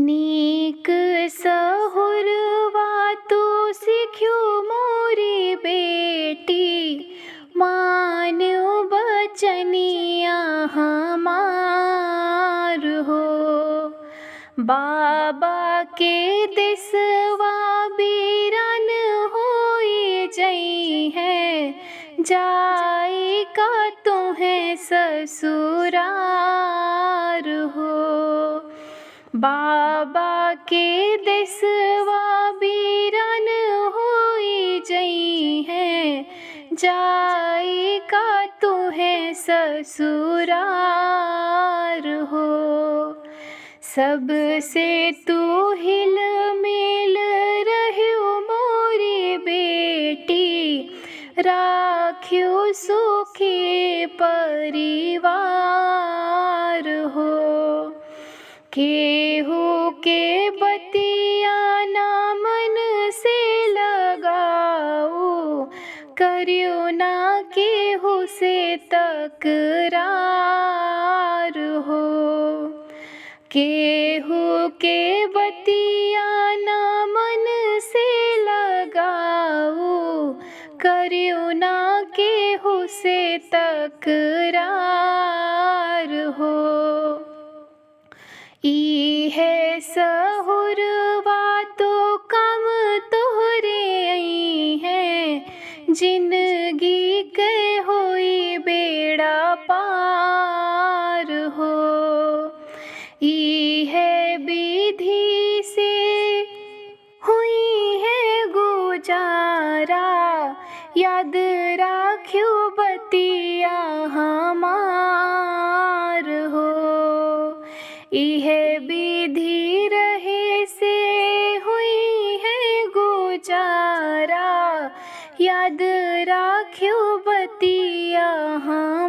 नीक सहुरवा तू सिख्यो मोरी बेटी, मान्यो बचनिया हमार हो। बाबा के दिसवा बीरन होई जई है, जाई का तुम्हें ससुरार हो। बाबा के दिसवा बीरन होई जई है, जाई का तुम्हें ससुरार हो। सबसे तू हिल मिल रह्यो मोरी बेटी, राख्यो सुखी परिवार हो। केहू के बतिया ना मन से लगाओ, करियो ना केहू से तकरार हो। केहू के बतिया ना मन से लगाओ, करियो ना केहू से तकरार हो। ई है सहुरवा तो कम तोहरे आई है, जिंदगी के होई बेड़ा पार हो। ई है विधि से हुई है गुजारा, याद राख्यो बतिया हमार हो। इह विधि रहे से हुई है गुजारा, याद राख्यो बतिया हाँ।